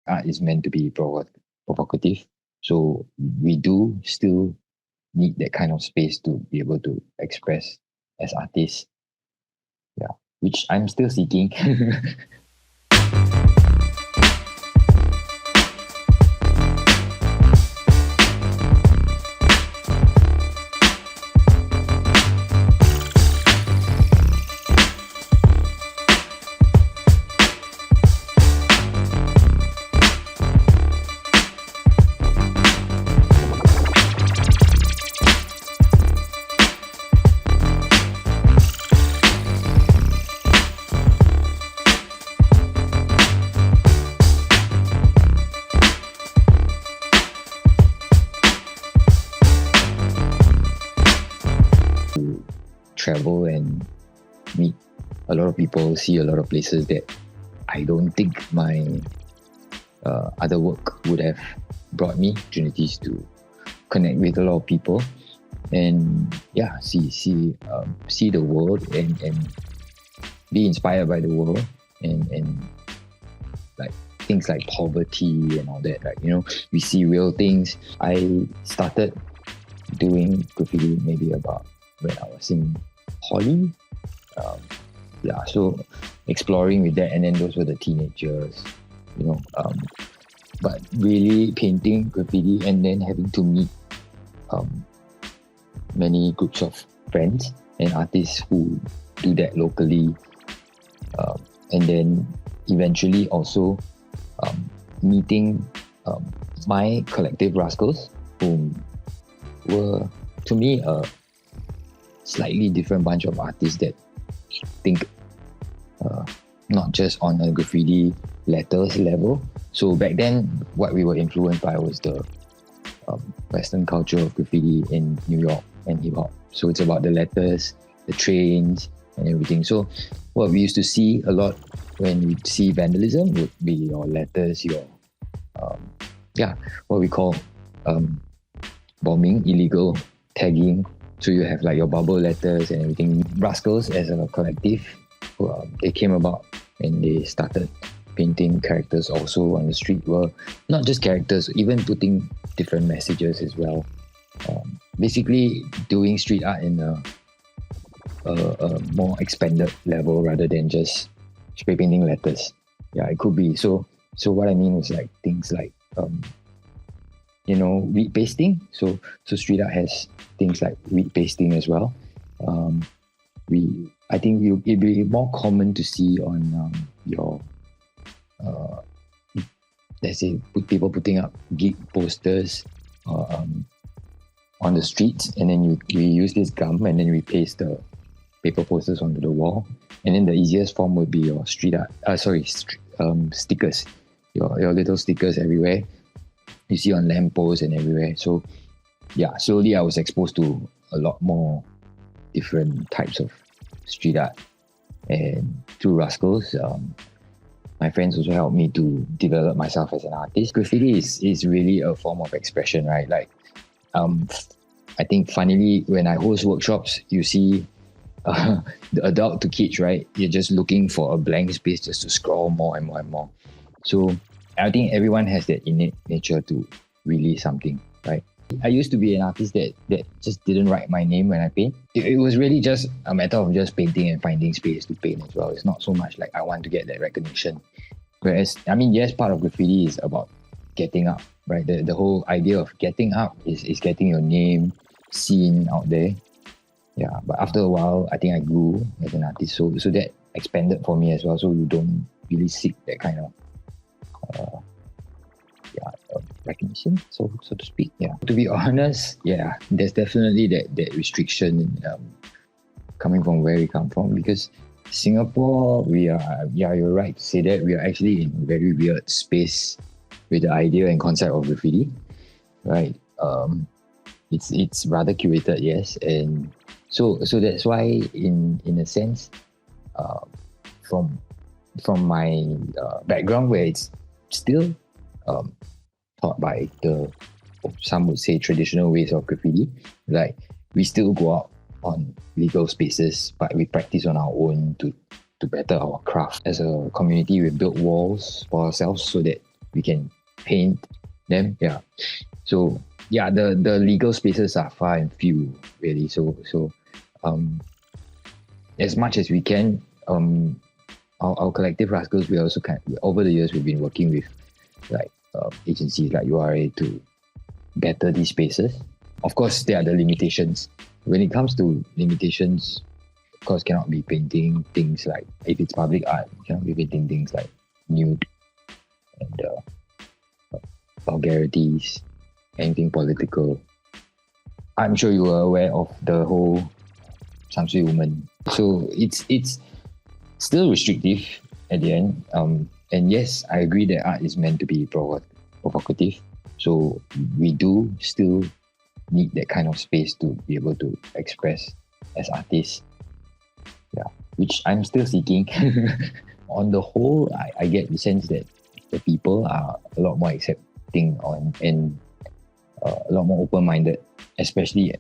art is meant to be provocative. So we do still need that kind of space to be able to express as artists. Yeah, which I'm still seeking. Travel and meet a lot of people, see a lot of places that I don't think my other work would have brought me opportunities to connect with a lot of people, and yeah, see the world and be inspired by the world, and like things like poverty and all that. Like, you know, we see real things. I started doing graffiti maybe about when I was in poly. So exploring with that, and then those were the teenagers, you know. But really painting graffiti and then having to meet many groups of friends and artists who do that locally, and then eventually also meeting my collective Rascals, whom were to me a slightly different bunch of artists that think not just on a graffiti letters level. So back then, what we were influenced by was the Western culture of graffiti in New York and hip hop. So it's about the letters, the trains, and everything. So what we used to see a lot when we see vandalism would be your letters, your what we call bombing, illegal tagging. So you have like your bubble letters and everything. Rascals as a collective, they came about and they started painting characters also on the street. Well, not just characters, even putting different messages as well. Basically doing street art in a more expanded level rather than just spray painting letters. Yeah, it could be. So what I mean was like things like wheat pasting. So street art has things like wheat pasting as well. I think it'd be more common to see on your let's say people putting up gig posters on the streets, and then we use this gum and then we paste the paper posters onto the wall. And then the easiest form would be your stickers, your little stickers everywhere. You see on lampposts and everywhere. So yeah, slowly I was exposed to a lot more different types of street art. And through Rascals, my friends also helped me to develop myself as an artist. Graffiti is really a form of expression, right? Like, I think funnily, when I host workshops, you see the adult to kids, right? You're just looking for a blank space just to scroll more and more and more. So I think everyone has that innate nature to release something, right? I used to be an artist that just didn't write my name when I paint. It was really just a matter of just painting and finding space to paint as well. It's not so much like I want to get that recognition. Whereas, I mean, yes, part of graffiti is about getting up, right? The whole idea of getting up is getting your name seen out there. Yeah, but after a while, I think I grew as an artist. So that expanded for me as well. So you don't really seek that kind of recognition, so to speak. Yeah, to be honest, yeah, there's definitely that restriction coming from where we come from, because Singapore, we are, you're right to say that, we are actually in a very weird space with the idea and concept of graffiti, right? It's rather curated, yes, and so that's why in a sense, from my background, where it's still taught by some would say traditional ways of graffiti, like we still go out on legal spaces, but we practice on our own to better our craft. As a community, we built walls for ourselves so that we can paint them. Yeah. So yeah, the legal spaces are far and few really. So as much as we can, our collective rascals, we also over the years we've been working with like agencies like URA to better these spaces. Of course, there are the limitations. When it comes to limitations, of course, cannot be painting things like, if it's public art, cannot be painting things like nude and vulgarities, anything political. I'm sure you are aware of the whole samsui woman. So it's still restrictive at the end. And yes, I agree that art is meant to be provocative. So we do still need that kind of space to be able to express as artists. Yeah, which I'm still seeking. On the whole, I get the sense that the people are a lot more accepting and a lot more open-minded, especially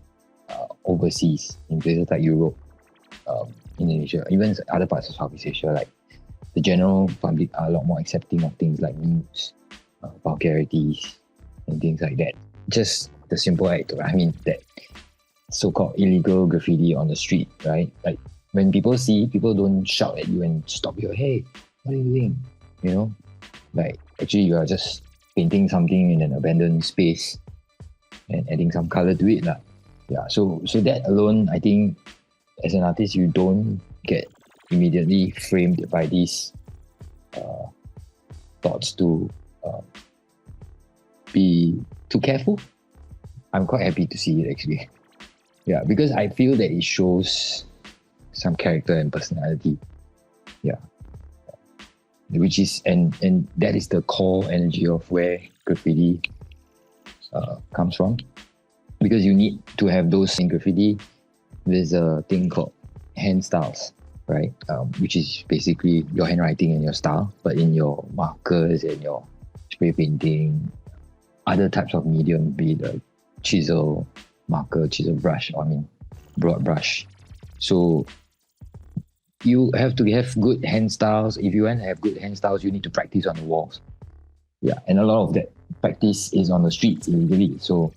overseas, in places like Europe, Indonesia, even other parts of Southeast Asia. Like the general public are a lot more accepting of things like nudes, vulgarities, and things like that. Just the simple act, that so-called illegal graffiti on the street, right? Like when people see, people don't shout at you and stop you. Hey, what are you doing? You know, like actually you are just painting something in an abandoned space and adding some color to it, lah. Yeah. So that alone, I think, as an artist, you don't get immediately framed by these thoughts to be too careful. I'm quite happy to see it actually. Yeah, because I feel that it shows some character and personality. Yeah. Which is, and that is the core energy of where graffiti comes from. Because you need to have those in graffiti. There's a thing called hand styles, right? Which is basically your handwriting and your style, but in your markers and your spray painting, other types of medium, be it a chisel, marker, chisel brush, broad brush. So you have to have good hand styles. If you want to have good hand styles, you need to practice on the walls. Yeah, and a lot of that practice is on the streets illegally. So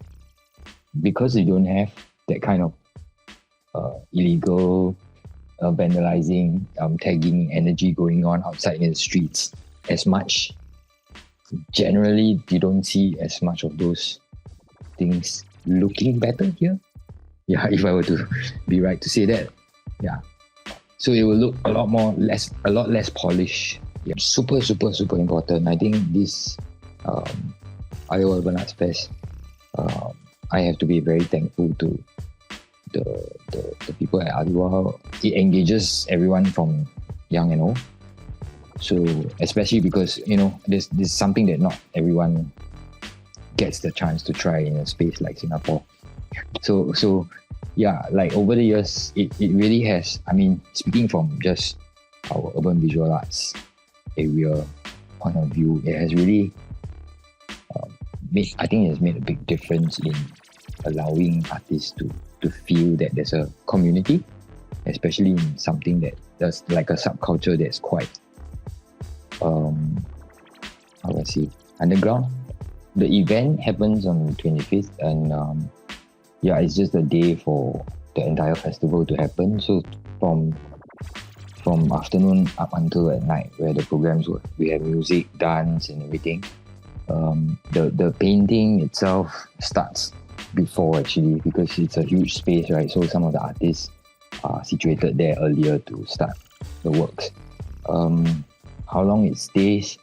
because you don't have that kind of illegal vandalizing, tagging energy going on outside in the streets as much, generally you don't see as much of those things looking better here. Yeah, if I were to be right to say that. Yeah. So it will look a lot less polished. Yeah. Super, super, super important. I think this Aliwal Urban Arts Fest, I have to be very thankful to the people at Aliwal. It engages everyone from young and old. So especially because, there's something that not everyone gets the chance to try in a space like Singapore. So yeah, like over the years, it really has, speaking from just our urban visual arts area point of view, it has really I think it has made a big difference in allowing artists to feel that there's a community, especially in something that does like a subculture that's quite underground. The event happens on the 25th and it's just a day for the entire festival to happen. So from afternoon up until at night, where the programs were, we have music, dance and everything. The painting itself starts before actually, because it's a huge space, right? So some of the artists are situated there earlier to start the works. How long it stays?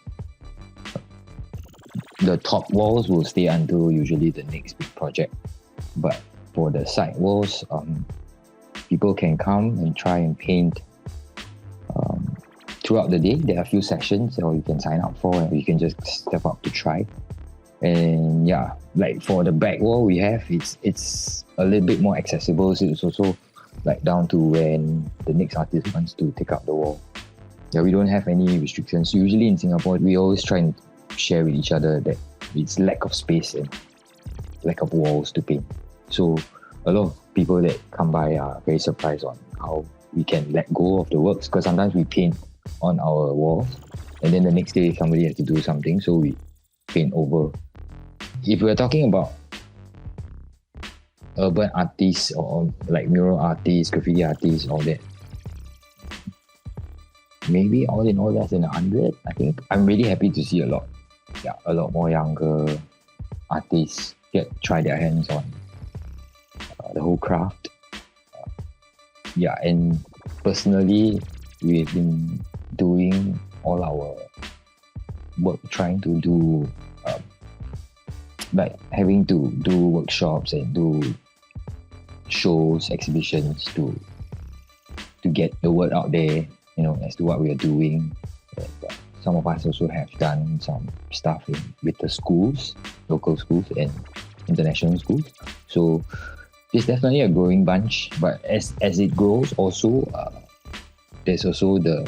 The top walls will stay until usually the next big project. But for the side walls, people can come and try and paint throughout the day. There are a few sessions, or you can sign up for, and you can just step up to try. And yeah, like for the back wall we have, it's a little bit more accessible. So it's also like down to when the next artist wants to take up the wall. Yeah, we don't have any restrictions. Usually in Singapore, we always try and share with each other that it's lack of space and lack of walls to paint. So a lot of people that come by are very surprised on how we can let go of the works, because sometimes we paint on our walls and then the next day somebody has to do something, so we paint over. If we're talking about urban artists or like mural artists, graffiti artists, all that, maybe all in all less than 100. I think I'm really happy to see a lot more younger artists try their hands on the whole craft. And personally, we've been doing all our work trying to do like having to do workshops and do shows, exhibitions to get the word out there, as to what we are doing. Some of us also have done some stuff with the schools, local schools and international schools. So it's definitely a growing bunch, but as it grows also, there's also the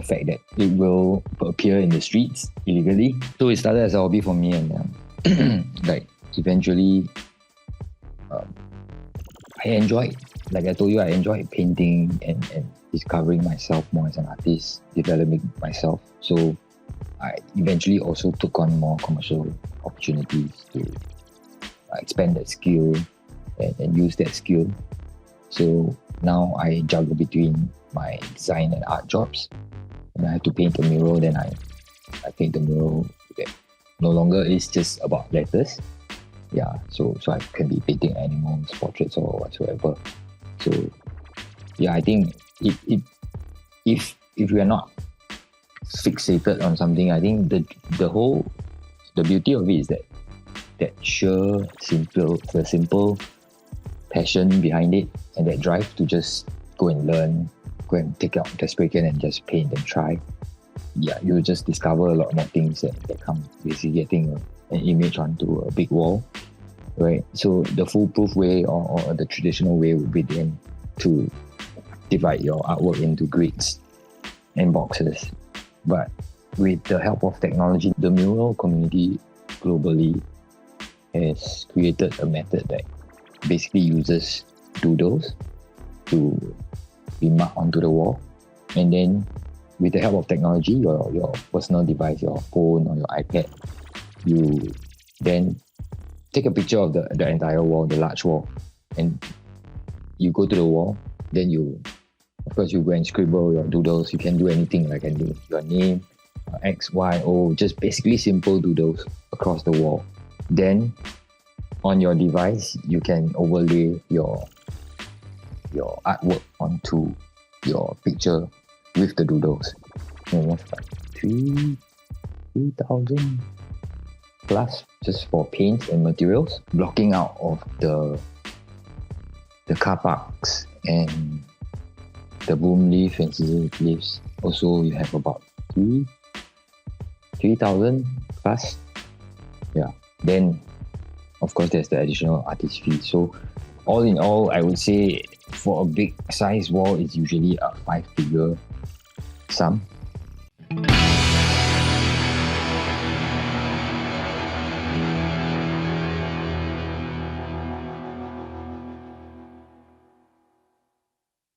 fact that it will appear in the streets illegally. So it started as a hobby for me, and like eventually I enjoyed, like I told you, I enjoyed painting and discovering myself more as an artist, developing myself. So I eventually also took on more commercial opportunities to expand that skill and use that skill. So now I juggle between my design and art jobs. When I have to paint a mural, then I paint the mural that no longer is just about letters. So I can be painting animals, portraits or whatsoever. So I think if we are not fixated on something, I think the beauty of it is that the simple passion behind it, and that drive to just go and learn, go and take out the spray can and just paint and try. You'll just discover a lot more things that come basically getting an image onto a big wall, right? So the foolproof way or the traditional way would be then to divide your artwork into grids and boxes. But with the help of technology, the mural community globally has created a method that basically uses doodles to be marked onto the wall, and then with the help of technology, your personal device, your phone or your iPad, you then take a picture of the entire wall, the large wall, and you go to the wall. Then you go and scribble your doodles. You can do anything, like can do your name, X, Y, O, just basically simple doodles across the wall. Then on your device, you can overlay your artwork onto your picture with the doodles. Almost like 3,000 plus just for paint and materials. Blocking out of the car parks and the boom leaf and scissor leaves. Also, you have about 3,000 plus. Then of course there's the additional artist fee. So all in all, I would say for a big size wall, it's usually a 5-figure sum.